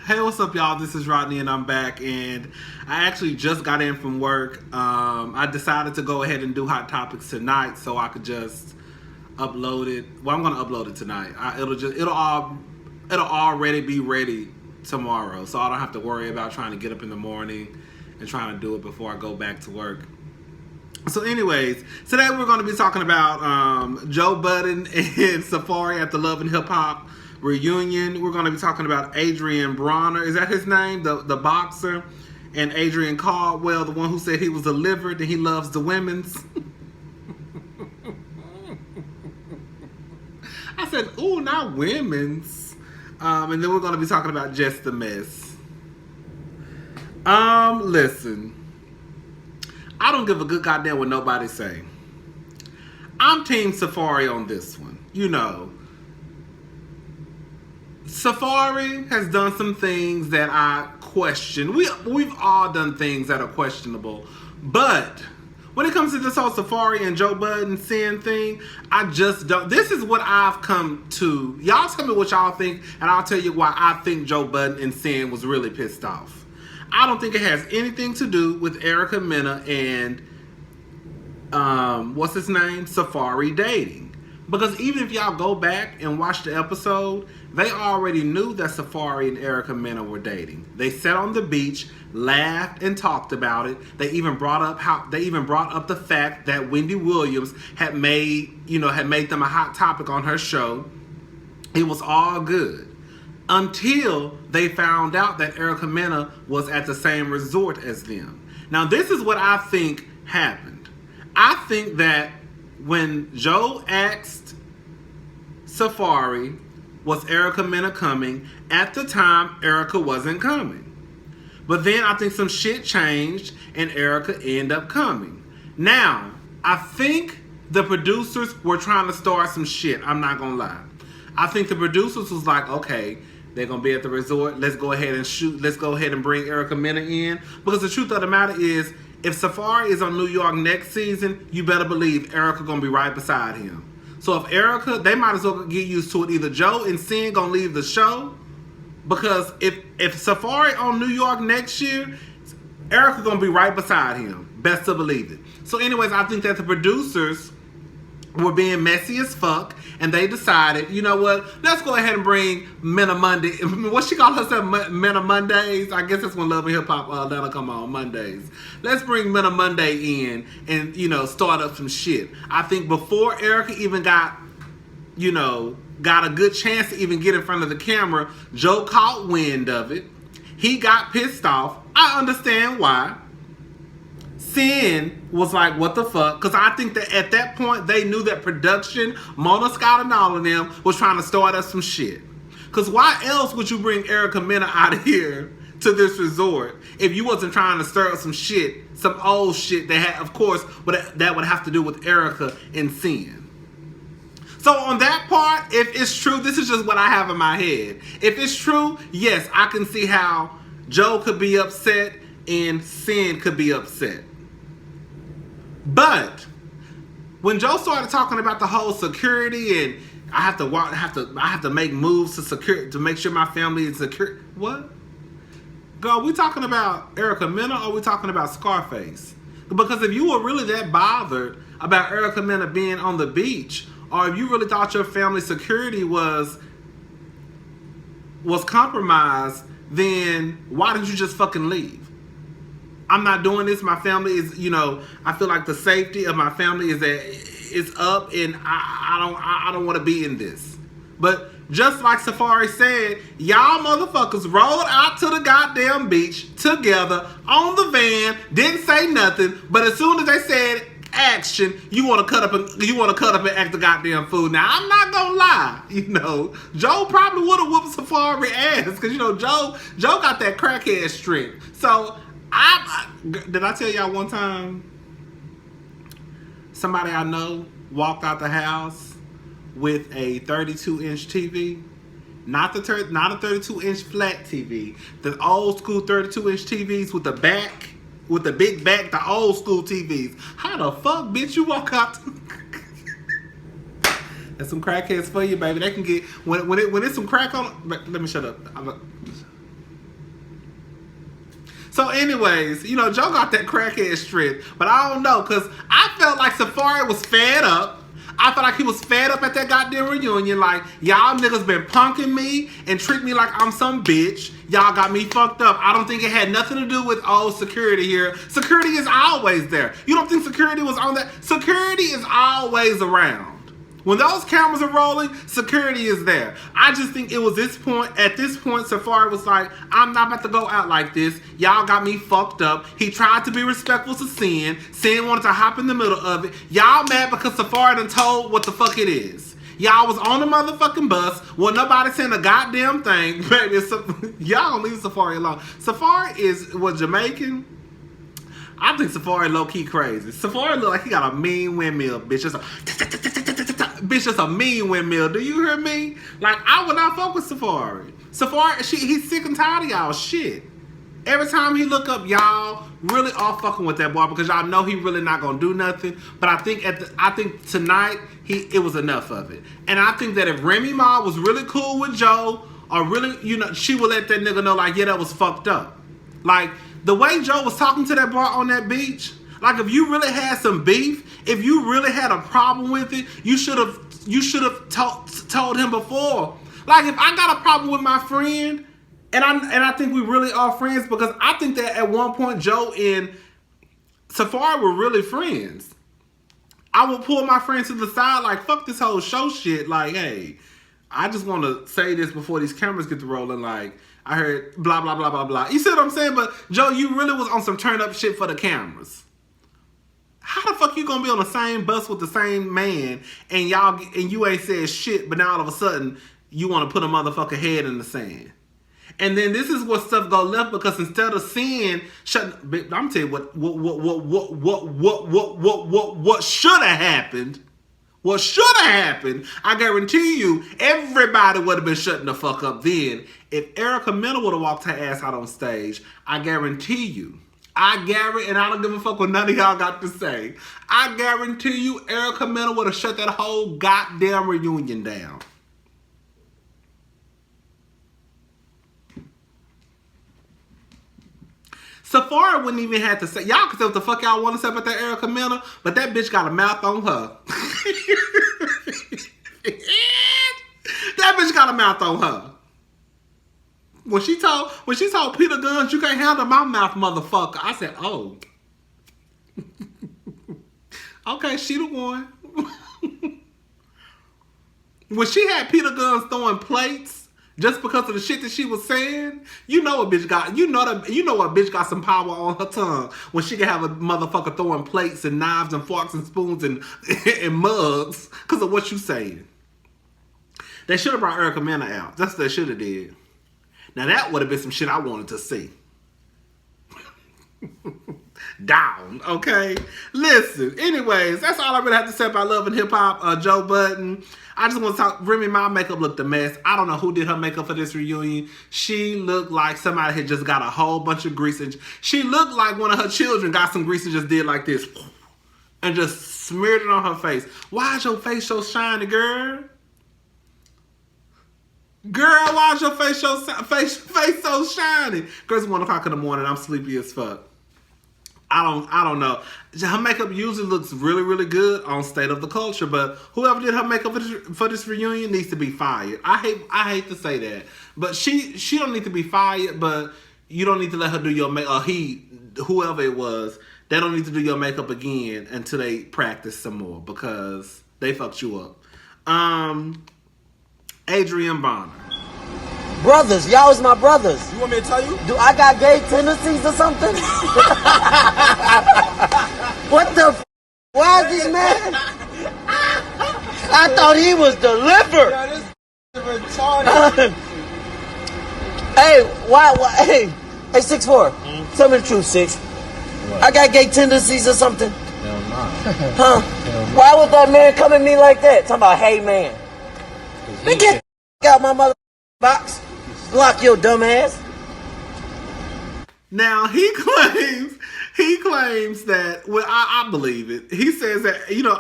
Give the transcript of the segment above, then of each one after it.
Hey, what's up, y'all? This is Rodney, and I'm back. And I actually just got in from work. I decided to go ahead and do Hot Topics tonight, so I could just upload it. Well, I'm gonna upload it tonight. It'll already be ready tomorrow, so I don't have to worry about trying to get up in the morning and trying to do it before I go back to work. So anyways, today we're going to be talking about Joe Budden and Safari at the Love and Hip Hop reunion. We're going to be talking about Adrian Broner. Is that his name? The boxer. And Adrian Caldwell, the one who said he was delivered and he loves the women's. I said, ooh, not women's. And then we're going to be talking about Jess the Mess. Listen. I don't give a good goddamn what nobody say. I'm Team Safari on this one. You know, Safari has done some things that I question. We've all done things that are questionable. But when it comes to this whole Safari and Joe Budden sin thing, I just don't. This is what I've come to. Y'all tell me what y'all think, and I'll tell you why I think Joe Budden and Sin was really pissed off. I don't think it has anything to do with Erica Mena and what's his name? Safari dating. Because even if y'all go back and watch the episode, they already knew that Safari and Erica Mena were dating. They sat on the beach, laughed, and talked about it. They even brought up the fact that Wendy Williams had made them a hot topic on her show. It was all good. Until they found out that Erica Mena was at the same resort as them. Now, this is what I think happened. I think that when Joe asked Safari, was Erica Mena coming? At the time, Erica wasn't coming. But then I think some shit changed and Erica ended up coming. Now, I think the producers were trying to start some shit. I'm not gonna lie. I think the producers was like, okay, they're going to be at the resort. Let's go ahead and shoot. Let's go ahead and bring Erica Mena in. Because the truth of the matter is, if Safari is on New York next season, you better believe Erica going to be right beside him. So if Erica, they might as well get used to it. Either Joe and Sin going to leave the show. Because if Safari on New York next year, Erica going to be right beside him. Best to believe it. So anyways, I think that the producers were being messy as fuck, and they decided, you know what, let's go ahead and bring Mena Monday. What she call herself, Mena Mondays? I guess that's when Love and Hip Hop that'll come on Mondays. Let's bring Mena Monday in and, start up some shit. I think before Erica even got a good chance to even get in front of the camera, Joe caught wind of it. He got pissed off. I understand why. Sin was like, what the fuck? Because I think that at that point, they knew that production, Mona Scott and all of them, was trying to start us some shit. Because why else would you bring Erica Mena out of here to this resort if you wasn't trying to stir up some shit, some old shit that had, of course, that would have to do with Erica and Sin. So on that part, if it's true, this is just what I have in my head. If it's true, yes, I can see how Joe could be upset and Sin could be upset. But when Joe started talking about the whole security and I have to make moves to make sure my family is secure. What? Girl, we talking about Erica Mena or we talking about Scarface? Because if you were really that bothered about Erica Mena being on the beach, or if you really thought your family's security was compromised, then why didn't you just fucking leave? I'm not doing this. My family is, I feel like the safety of my family is up, and I don't want to be in this. But just like Safari said, y'all motherfuckers rolled out to the goddamn beach together on the van, didn't say nothing, but as soon as they said action, you want to cut up and act the goddamn fool. Now I'm not gonna lie, Joe probably would have whooped Safari ass because Joe got that crackhead strength. So. Did I tell y'all one time somebody I know walked out the house with a 32-inch TV? Not a 32-inch flat TV. The old school 32-inch TVs with the big back, the old school TVs. How the fuck, bitch, you walk out? That's some crackheads for you, baby. They can get when it's some crack on. Let me shut up. So anyways, you know, Joe got that crackhead strength. But I don't know, because I felt like Safari was fed up. I felt like he was fed up at that goddamn reunion. Like, y'all niggas been punking me and treat me like I'm some bitch. Y'all got me fucked up. I don't think it had nothing to do with, oh, security here. Security is always there. You don't think security was on that? Security is always around. When those cameras are rolling, security is there. I just think it was at this point, Safari was like, I'm not about to go out like this. Y'all got me fucked up. He tried to be respectful to Sin. Sin wanted to hop in the middle of it. Y'all mad because Safari done told what the fuck it is. Y'all was on the motherfucking bus. Well, nobody saying a goddamn thing. Baby, y'all don't leave Safari alone. Safari was Jamaican. I think Safari low-key crazy. Safari look like he got a mean windmill, bitch. Bitch, just a mean windmill. Do you hear me? Like, I would not fuck with Safari. Safari, he's sick and tired of y'all shit. Every time he look up, y'all really all fucking with that boy because y'all know he really not gonna do nothing. But I think tonight it was enough of it. And I think that if Remy Ma was really cool with Joe, or really, you know, she would let that nigga know, like, yeah, that was fucked up. Like, the way Joe was talking to that boy on that beach, like, if you really had some beef, if you really had a problem with it, you should have told him before. Like, if I got a problem with my friend, and I think we really are friends, because I think that at one point Joe and Safari were really friends. I would pull my friends to the side, like, fuck this whole show shit. Like, hey, I just want to say this before these cameras get to rolling. Like, I heard blah, blah, blah, blah, blah. You see what I'm saying? But, Joe, you really was on some turn up shit for the cameras. How the fuck you gonna be on the same bus with the same man and you ain't said shit, but now all of a sudden you want to put a motherfucker head in the sand? And then this is what stuff go left, because instead of seeing I'm telling you what should have happened. What should have happened, I guarantee you, everybody would have been shutting the fuck up then. If Erica Mena would have walked her ass out on stage, I guarantee you, and I don't give a fuck what none of y'all got to say, I guarantee you Erica Mena would have shut that whole goddamn reunion down. Safari wouldn't even have to say, y'all can say what the fuck y'all want to say about that Erica Mena, but that bitch got a mouth on her. That bitch got a mouth on her. When she told Peter Guns, you can't handle my mouth, motherfucker, I said, oh. Okay, she the one. When she had Peter Guns throwing plates just because of the shit that she was saying, you know what bitch got some power on her tongue when she can have a motherfucker throwing plates and knives and forks and spoons and mugs because of what you saying. They should have brought Erica Mena out. That's what they should have did. Now that would have been some shit I wanted to see. Down, okay? Listen, anyways, that's all I really have to say about Love and Hip Hop. Joe Budden. I just want to talk. Remy Ma makeup looked a mess. I don't know who did her makeup for this reunion. She looked like somebody had just got a whole bunch of grease. She looked like one of her children got some grease and just did like this. And just smeared it on her face. Why is your face so shiny, girl? Girl, why is your face so shiny? Girl, it's 1 o'clock in the morning. I'm sleepy as fuck. I don't know. Her makeup usually looks really, really good on State of the Culture, but whoever did her makeup for this reunion needs to be fired. I hate to say that, but she don't need to be fired. But you don't need to let her do your makeup. Whoever it was, they don't need to do your makeup again until they practice some more, because they fucked you up. Adrian Broner. Brothers, y'all is my brothers. You want me to tell you? Do I got gay tendencies or something? What the f? Why is this man? I thought he was delivered. Yo, this retarded. Hey, why? Hey, 6'4". Tell me the truth, 6. What? I got gay tendencies or something? Hell no. Huh? Hell no. Why would that man come at me like that? Talking about, hey man. Man, get the out my mother box. Block your dumb ass. Now he claims that, well, I believe it. He says that, you know,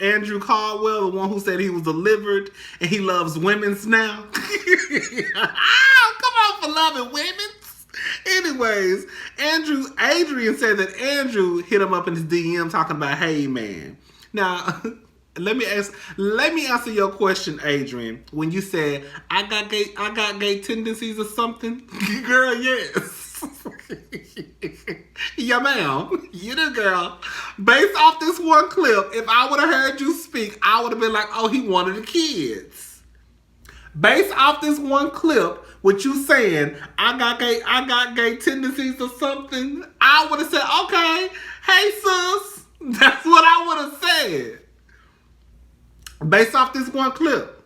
Andrew Caldwell, the one who said he was delivered and he loves women's now. Come on for loving women's. Anyways, Adrian said that Andrew hit him up in his DM talking about, hey man. Now, let me answer your question, Adrian. When you said I got gay tendencies or something, girl, yes. Yeah, ma'am. You the girl. Based off this one clip, if I would have heard you speak, I would have been like, oh, he wanted the kids. Based off this one clip, with you saying I got gay tendencies or something, I would have said, okay, hey sis. That's what I would have said. Based off this one clip.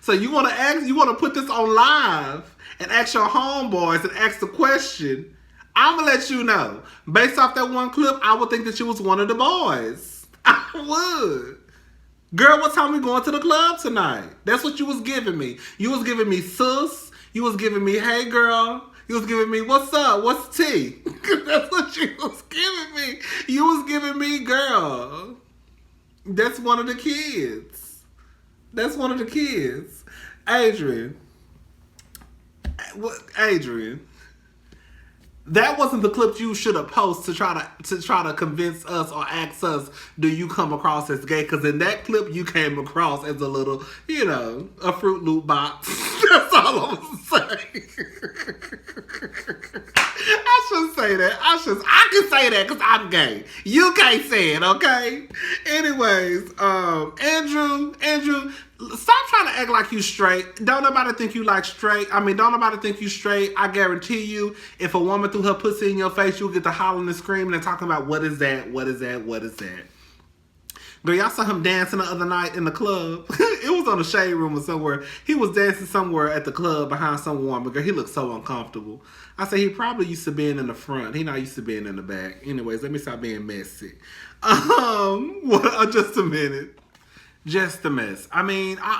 So you want to put this on live and ask your homeboys and ask the question. I'm going to let you know. Based off that one clip, I would think that you was one of the boys. I would. Girl, what time we going to the club tonight? That's what you was giving me. You was giving me sus. You was giving me, hey girl. You was giving me, what's up? What's tea? That's what you was giving me. You was giving me, girl. That's one of the kids. That's one of the kids. Adrian. Adrian. That wasn't the clip you should have posted to try to convince us or ask us, do you come across as gay? Because in that clip, you came across as a little, a Fruit Loop box. That's all I'm saying. I shouldn't say that. I can say that because I'm gay. You can't say it, okay? Anyways, Andrew, stop trying to act like you straight. Don't nobody think you like straight. Don't nobody think you straight. I guarantee you, if a woman threw her pussy in your face, you'll get to hollering and screaming and talking about what is that, what is that, what is that. Girl, y'all saw him dancing the other night in the club. It was on the Shade Room or somewhere. He was dancing somewhere at the club behind some woman. Girl, he looked so uncomfortable. I said he probably used to being in the front. He not used to being in the back. Anyways, let me stop being messy. Just a minute. Just a mess. I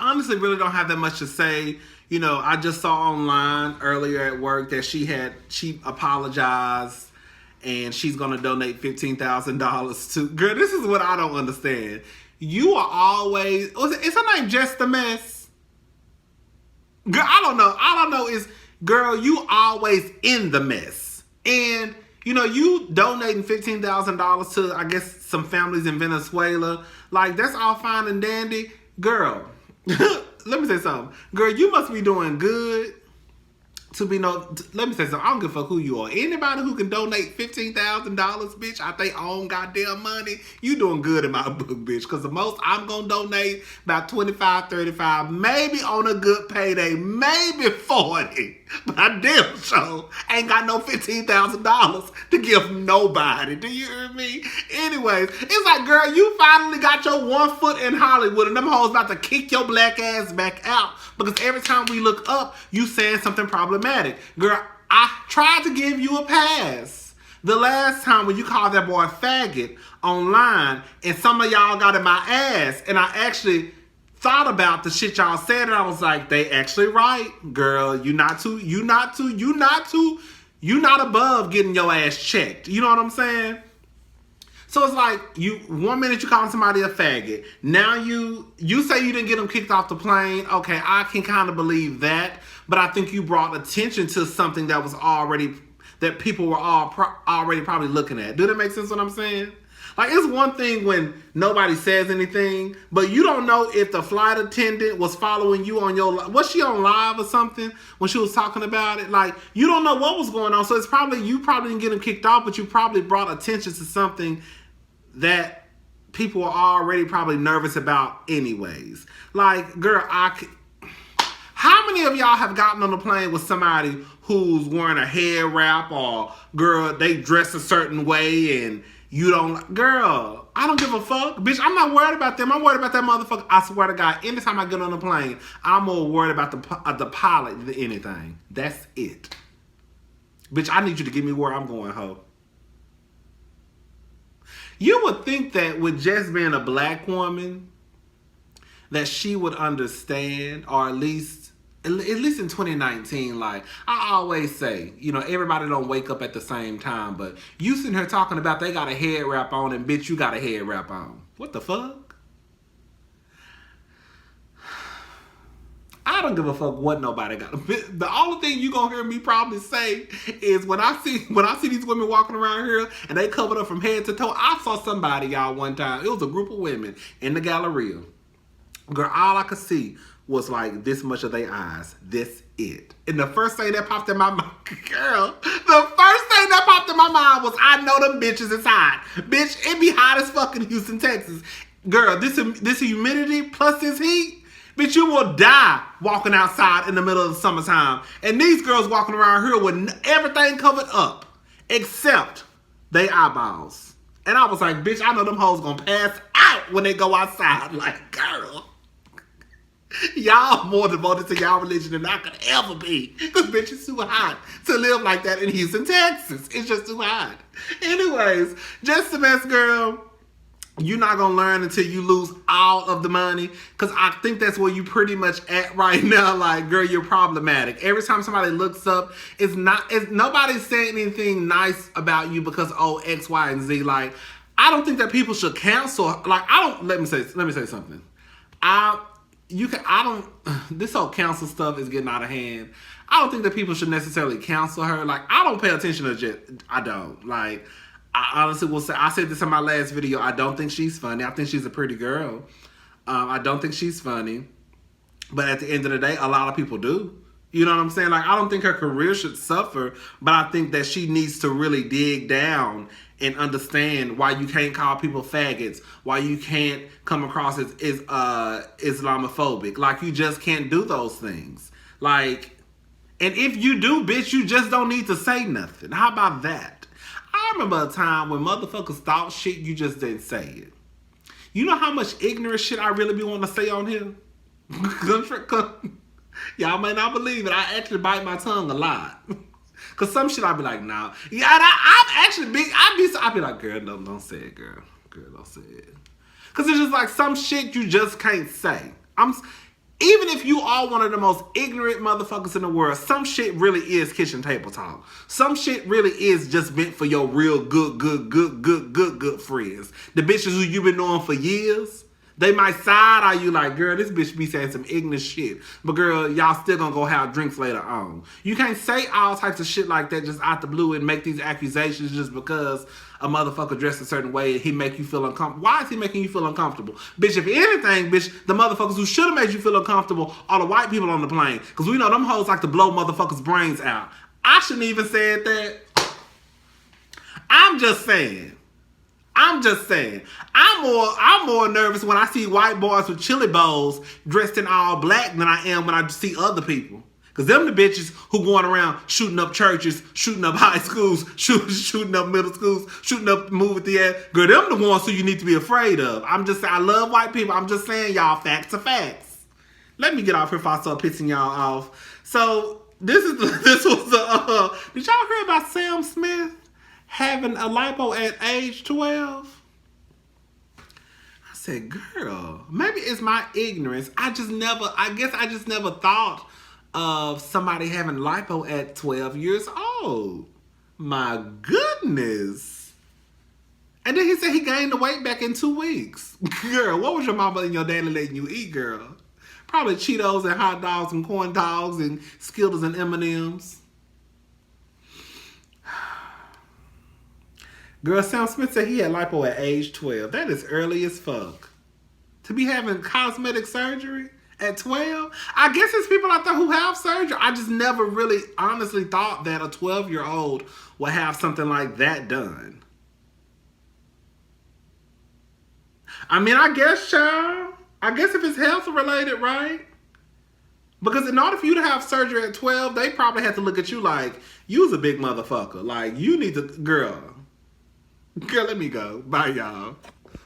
honestly really don't have that much to say. I just saw online earlier at work that she apologized and she's going to donate $15,000 to... Girl, this is what I don't understand. You are always... Is her name Just a Mess? Girl, I don't know. Girl, you always in the mess. And, you donating $15,000 to, I guess, some families in Venezuela. Like, that's all fine and dandy. Girl, let me say something. Girl, you must be doing good to be let me say something. I don't give a fuck who you are. Anybody who can donate $15,000, bitch, out they own goddamn money, you doing good in my book, bitch. Because the most I'm going to donate about 25, 35, maybe on a good payday, maybe 40. But I damn sure ain't got no $15,000 to give nobody. Do you hear me? Anyways, it's like, girl, you finally got your one foot in Hollywood and them hoes about to kick your black ass back out. Because every time we look up, you saying something problematic. Girl, I tried to give you a pass. The last time when you called that boy faggot online and some of y'all got in my ass and I actually thought about the shit y'all said and I was like, they actually right. Girl, you not above getting your ass checked. You know what I'm saying? So it's like, 1 minute you calling somebody a faggot. Now you say you didn't get them kicked off the plane. Okay, I can kind of believe that. But I think you brought attention to something that was that people were already probably looking at. Do that make sense what I'm saying? Like, it's one thing when nobody says anything, but you don't know if the flight attendant was following you on was she on live or something when she was talking about it? Like, you don't know what was going on. So it's you probably didn't get them kicked off, but you probably brought attention to something that people are already probably nervous about anyways. Like, girl, how many of y'all have gotten on the plane with somebody who's wearing a hair wrap or, girl, they dress a certain way and you don't... Girl, I don't give a fuck. Bitch, I'm not worried about them. I'm worried about that motherfucker. I swear to God, anytime I get on the plane, I'm more worried about the pilot than anything. That's it. Bitch, I need you to get me where I'm going, ho. You would think that with Jess being a black woman, that she would understand, or at least in 2019, like I always say, everybody don't wake up at the same time, but you sitting here talking about they got a head wrap on and bitch, you got a head wrap on. What the fuck? I don't give a fuck what nobody got. The only thing you gonna hear me probably say is when I see these women walking around here and they covered up from head to toe. I saw somebody, y'all, one time. It was a group of women in the Galleria. Girl, all I could see was like this much of their eyes. This it. And the first thing that popped in my mind, girl, the first thing that popped in my mind was, I know them bitches is hot. Bitch, it be hot as fuck in Houston, Texas. Girl, this humidity plus this heat, bitch, you will die walking outside in the middle of the summertime. And these girls walking around here with everything covered up except they eyeballs. And I was like, bitch, I know them hoes gonna pass out when they go outside. Like, girl, y'all more devoted to y'all religion than I could ever be. Because, bitch, it's too hot to live like that in Houston, Texas. It's just too hot. Anyways, just the best, girl. You're not going to learn until you lose all of the money. Because I think that's where you pretty much at right now. Like, girl, you're problematic. Every time somebody looks up, nobody's saying anything nice about you because, oh, X, Y, and Z. Like, I don't think that people should cancel. Like, let me say something. This whole counsel stuff is getting out of hand. I don't think that people should necessarily counsel her. Like, I don't pay attention to Jess. I don't. Like, I honestly will say, I said this in my last video, I don't think she's funny. I think she's a pretty girl. I don't think she's funny. But at the end of the day, a lot of people do. You know what I'm saying? Like, I don't think her career should suffer, but I think that she needs to really dig down and understand why you can't call people faggots, why you can't come across as Islamophobic. Like, you just can't do those things. Like, and if you do, bitch, you just don't need to say nothing. How about that? I remember a time when motherfuckers thought shit, you just didn't say it. You know how much ignorant shit I really be wanting to say on here? Y'all may not believe it. I actually bite my tongue a lot. Cause some shit I be like, nah. Yeah, I'm actually big. I be like, girl, don't say it, girl. Girl, don't say it. Cause it's just like some shit you just can't say. Even if you are one of the most ignorant motherfuckers in the world, some shit really is kitchen table talk. Some shit really is just meant for your real good friends. The bitches who you been knowing for years. They might side-eye you like, girl, this bitch be saying some ignorant shit. But girl, y'all still gonna go have drinks later on. You can't say all types of shit like that just out the blue and make these accusations just because a motherfucker dressed a certain way and he make you feel uncomfortable. Why is he making you feel uncomfortable? Bitch, if anything, bitch, the motherfuckers who should have made you feel uncomfortable are the white people on the plane. Because we know them hoes like to blow motherfuckers' brains out. I shouldn't even said that. I'm just saying. I'm more nervous when I see white boys with chili bowls dressed in all black than I am when I see other people. Because them the bitches who going around shooting up churches, shooting up high schools, shooting up middle schools, shooting up movie theaters. Girl, them the ones who you need to be afraid of. I'm just saying, I love white people. I'm just saying, y'all, facts are facts. Let me get off here if I start pissing y'all off. So, did y'all hear about Sam Smith having a lipo at age 12? I said, girl, maybe it's my ignorance. I guess I just never thought of somebody having lipo at 12 years old. My goodness. And then he said he gained the weight back in 2 weeks. Girl, what was your mama and your daddy letting you eat, girl? Probably Cheetos and hot dogs and corn dogs and Skittles and M&Ms. Girl, Sam Smith said he had lipo at age 12. That is early as fuck. To be having cosmetic surgery at 12? I guess it's people out there who have surgery. I just never really honestly thought that a 12-year-old would have something like that done. I mean, I guess, child. I guess if it's health related, right? Because in order for you to have surgery at 12, they probably had to look at you like, you was a big motherfucker. Like, you need to, girl, let me go. Bye, y'all.